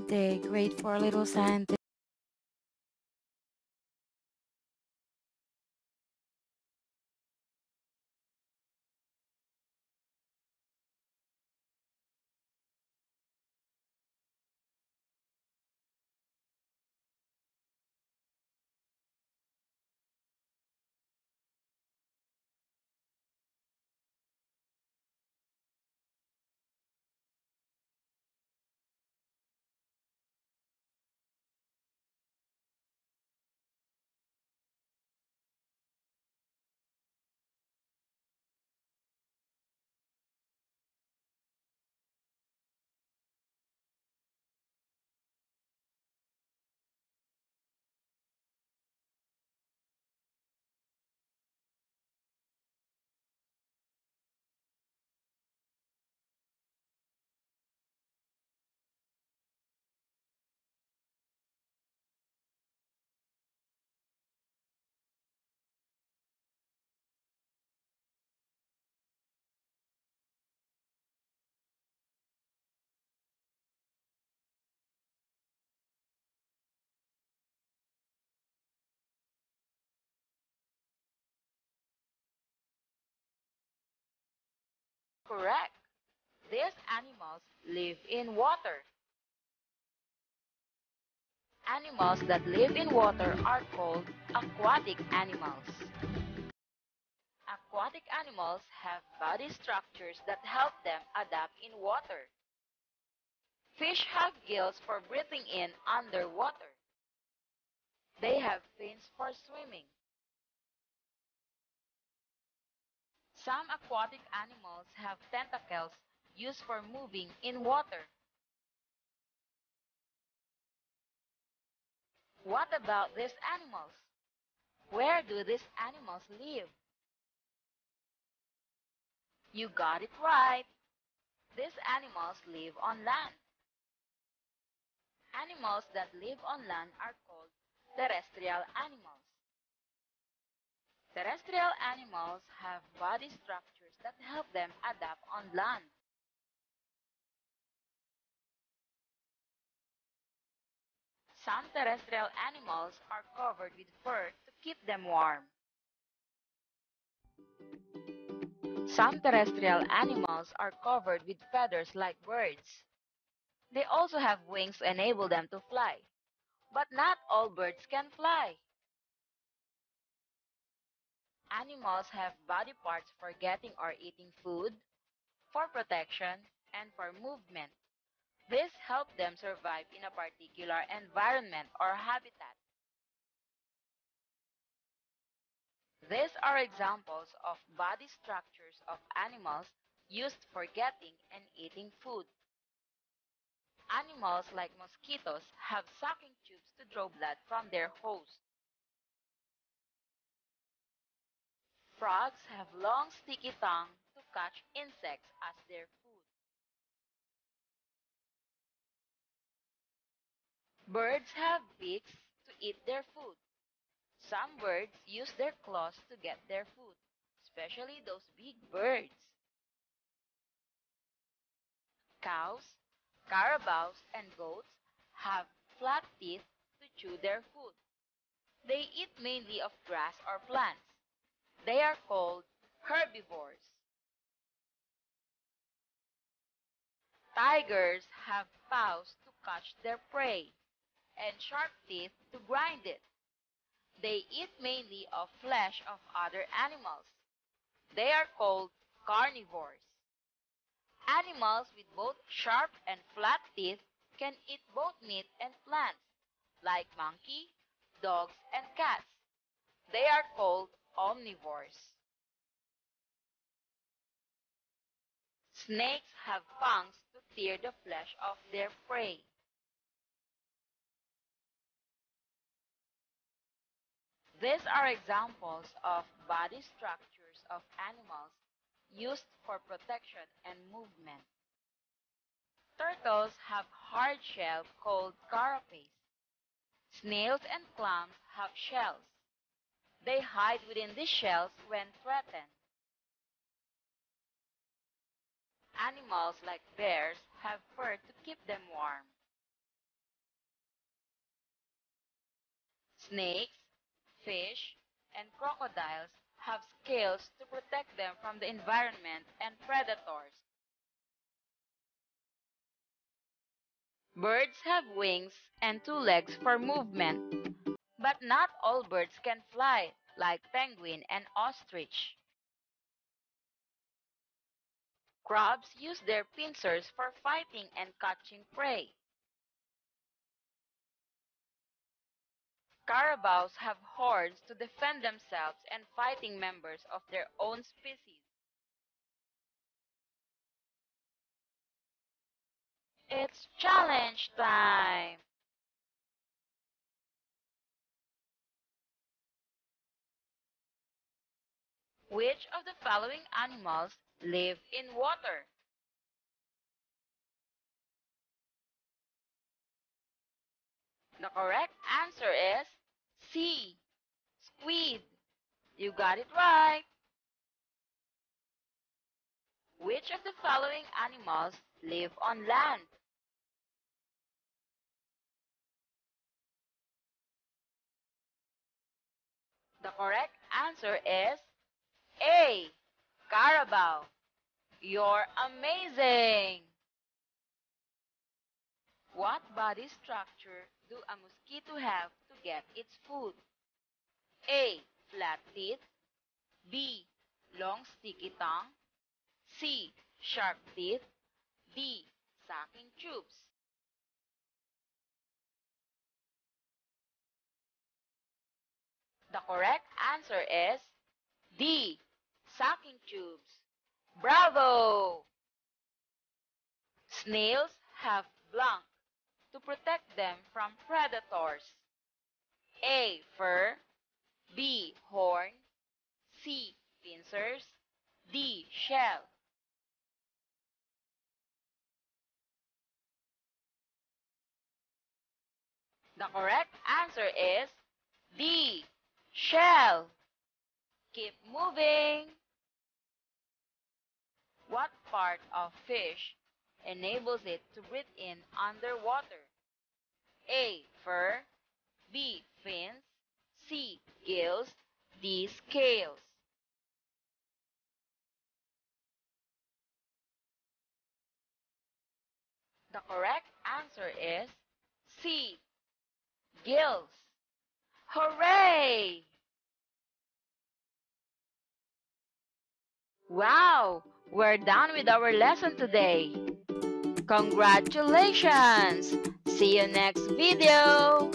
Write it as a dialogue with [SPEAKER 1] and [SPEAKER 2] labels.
[SPEAKER 1] good day. Grade 4 little scientist.
[SPEAKER 2] Correct. These animals live in water. Animals that live in water are called aquatic animals. Aquatic animals have body structures that help them adapt in water. Fish have gills for breathing in underwater. They have fins for swimming. Some aquatic animals have tentacles used for moving in water. What about these animals? Where do these animals live? You got it right. These animals live on land. Animals that live on land are called terrestrial animals. Terrestrial animals have body structures that help them adapt on land. Some terrestrial animals are covered with fur to keep them warm. Some terrestrial animals are covered with feathers like birds. They also have wings to enable them to fly. But not all birds can fly. Animals have body parts for getting or eating food, for protection, and for movement. This helps them survive in a particular environment or habitat. These are examples of body structures of animals used for getting and eating food. Animals like mosquitoes have sucking tubes to draw blood from their host. Frogs have long sticky tongue to catch insects as their food. Birds have beaks to eat their food. Some birds use their claws to get their food, especially those big birds. Cows, carabaos, and goats have flat teeth to chew their food. They eat mainly of grass or plants. They are called herbivores. Tigers have paws to catch their prey and sharp teeth to grind it. They eat mainly of flesh of other animals. They are called carnivores. Animals with both sharp and flat teeth can eat both meat and plants, like monkey, dogs, and cats. They are called omnivores. Snakes have fangs to tear the flesh of their prey. These are examples of body structures of animals used for protection and movement. Turtles have hard shell called carapace. Snails and clams have shells. They hide within these shells when threatened. Animals like bears have fur to keep them warm. Snakes, fish, and crocodiles have scales to protect them from the environment and predators. Birds have wings and two legs for movement, but not all birds can fly, like penguin and ostrich. Crabs use their pincers for fighting and catching prey. Carabaos have horns to defend themselves and fighting members of their own species. It's challenge time! Which of the following animals live in water? The correct answer is C. Squid. You got it right. Which of the following animals live on land? The correct answer is A. Carabao. You're amazing! What body structure do a mosquito have to get its food? A. Flat teeth. B. Long sticky tongue. C. Sharp teeth. D. Sucking tubes. The correct answer is D. Sucking tubes. Bravo! Snails have blank to protect them from predators. A. Fur. B. Horn. C. Pincers. D. Shell. The correct answer is D. Shell. Keep moving. What part of fish enables it to breathe in underwater? A. Fur. B. Fins. C. Gills. D. Scales. The correct answer is C. Gills. Hooray! Wow! We're done with our lesson today. Congratulations! See you next video!